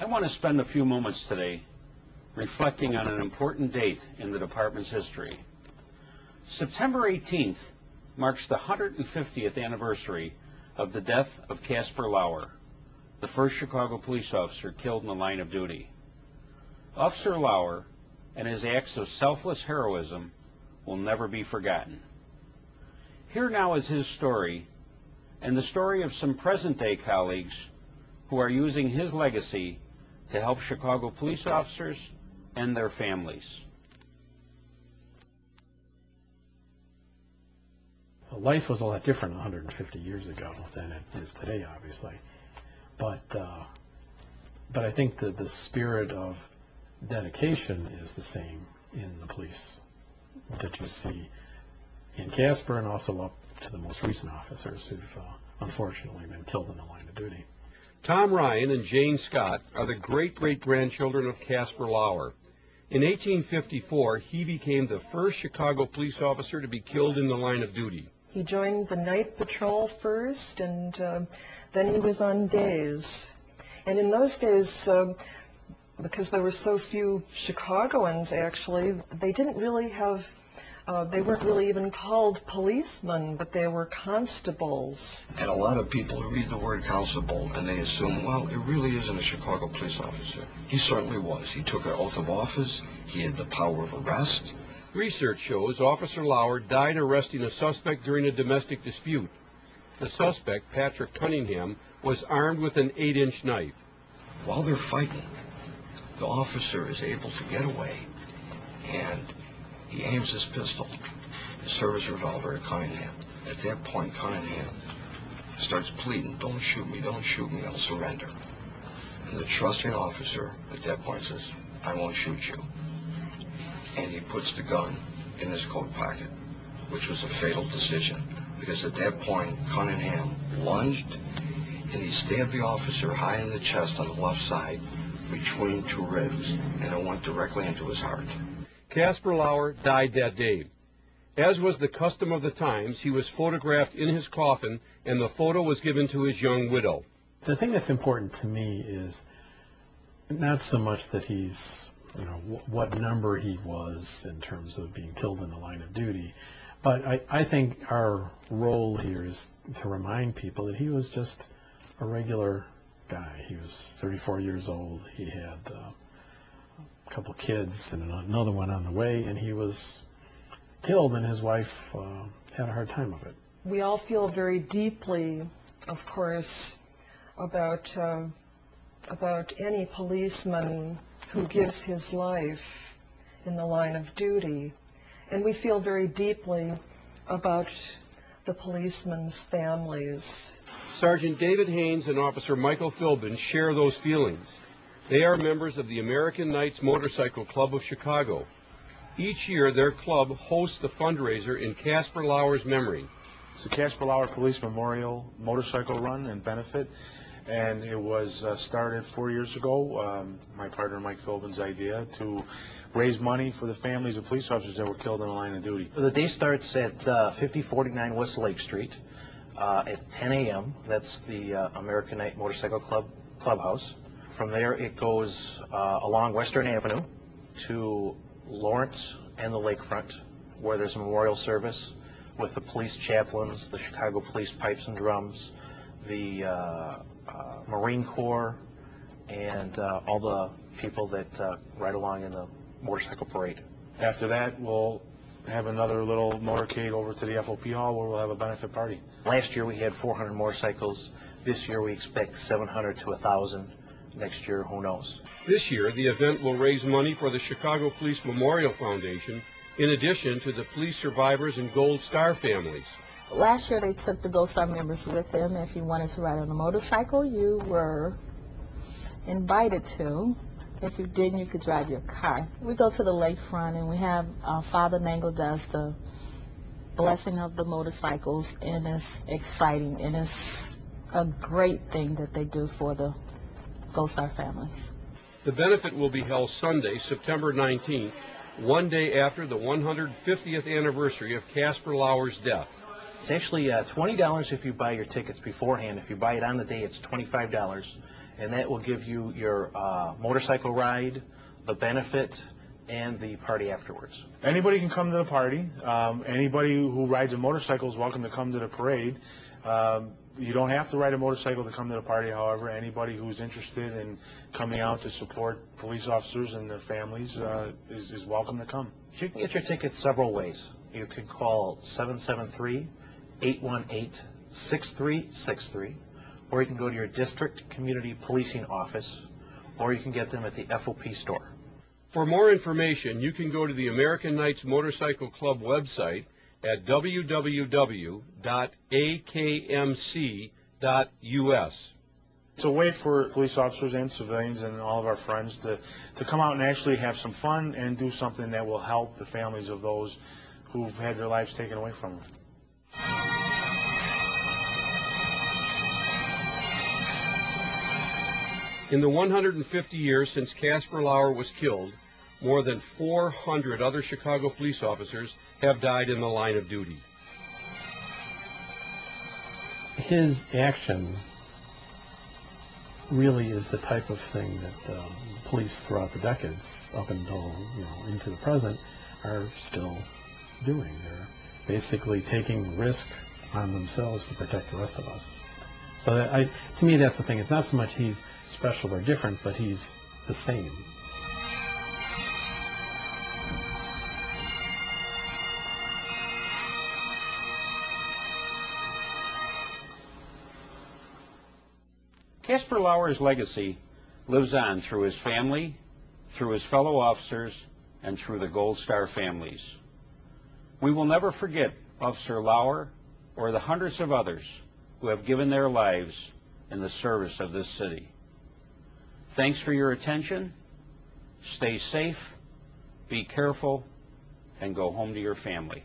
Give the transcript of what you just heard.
I want to spend a few moments today reflecting on an important date in the department's history. September 18th marks the 150th anniversary of the death of Casper Lauer, the first Chicago police officer killed in the line of duty. Officer Lauer and his acts of selfless heroism will never be forgotten. Here now is his story and the story of some present-day colleagues who are using his legacy to help Chicago police officers and their families. Life was a lot different 150 years ago than it is today, obviously. But I think that the spirit of dedication is the same in the police that you see in Casper and also up to the most recent officers who've unfortunately been killed in the line of duty. Tom Ryan and Jane Scott are the great-great-grandchildren of Casper Lauer. In 1854, he became the first Chicago police officer to be killed in the line of duty. He joined the night patrol first, and then he was on days. And in those days, because there were so few Chicagoans, actually, they didn't really have, they weren't really even called policemen, but they were constables. And a lot of people read the word constable and they assume, well, it really isn't a Chicago police officer. He certainly was. He took an oath of office. He had the power of arrest. Research shows Officer Lauer died arresting a suspect during a domestic dispute. The suspect, Patrick Cunningham, was armed with an 8-inch knife. While they're fighting, the officer is able to get away, and he aims his pistol, his service revolver, at Cunningham. At that point, Cunningham starts pleading, don't shoot me, I'll surrender. And the trusting officer at that point says, I won't shoot you. And he puts the gun in his coat pocket, which was a fatal decision, because at that point, Cunningham lunged, and he stabbed the officer high in the chest on the left side, between two ribs, and it went directly into his heart. Casper Lauer died that day. As was the custom of the times, he was photographed in his coffin, and the photo was given to his young widow. The thing that's important to me is not so much that he's, what number he was in terms of being killed in the line of duty, but I think our role here is to remind people that he was just a regular guy. He was 34 years old. He had a couple of kids and another one on the way, and he was killed, and his wife had a hard time of it. We all feel very deeply, of course, about any policeman who gives his life in the line of duty. And we feel very deeply about the policemen's families. Sergeant David Haynes and Officer Michael Philbin share those feelings. They are members of the American Knights Motorcycle Club of Chicago. Each year, their club hosts the fundraiser in Casper Lauer's memory. It's the Casper Lauer Police Memorial Motorcycle Run and Benefit, and it was started 4 years ago. My partner Mike Philbin's idea to raise money for the families of police officers that were killed in the line of duty. The day starts at 5049 West Lake Street at 10 a.m. That's the American Knight Motorcycle Club clubhouse. From there, it goes along Western Avenue to Lawrence and the lakefront, where there's a memorial service with the police chaplains, the Chicago Police Pipes and Drums, the Marine Corps, and all the people that ride along in the motorcycle parade. After that, we'll have another little motorcade over to the FOP Hall where we'll have a benefit party. Last year we had 400 motorcycles. This year we expect 700 to 1,000. Next year, who knows? This year, the event will raise money for the Chicago Police Memorial Foundation, in addition to the police survivors and Gold Star families. Last year, they took the Gold Star members with them. If you wanted to ride on a motorcycle, you were invited to. If you didn't, you could drive your car. We go to the lakefront, and we have Father Nangle does the blessing of the motorcycles, and it's exciting, and it's a great thing that they do for the Gold Star families. The benefit will be held Sunday, September 19th, one day after the 150th anniversary of Casper Lauer's death. It's actually $20 if you buy your tickets beforehand. If you buy it on the day, it's $25. and that will give you your motorcycle ride, the benefit, and the party afterwards. Anybody can come to the party. Anybody who rides a motorcycle is welcome to come to the parade. You don't have to ride a motorcycle to come to the party, however. Anybody who's interested in coming out to support police officers and their families is welcome to come. You can get your tickets several ways. You can call 773-818-6363, or you can go to your district community policing office, or you can get them at the FOP store. For more information, you can go to the American Knights Motorcycle Club website at www.akmc.us. It's a way for police officers and civilians and all of our friends to come out and actually have some fun and do something that will help the families of those who've had their lives taken away from them. In the 150 years since Casper Lauer was killed, more than 400 other Chicago police officers have died in the line of duty. His action really is the type of thing that police throughout the decades, up until into the present, are still doing. They're basically taking risk on themselves to protect the rest of us. So to me, that's the thing. It's not so much he's special or different, but he's the same. Casper Lauer's legacy lives on through his family, through his fellow officers, and through the Gold Star families. We will never forget Officer Lauer or the hundreds of others who have given their lives in the service of this city. Thanks for your attention. Stay safe, be careful, and go home to your family.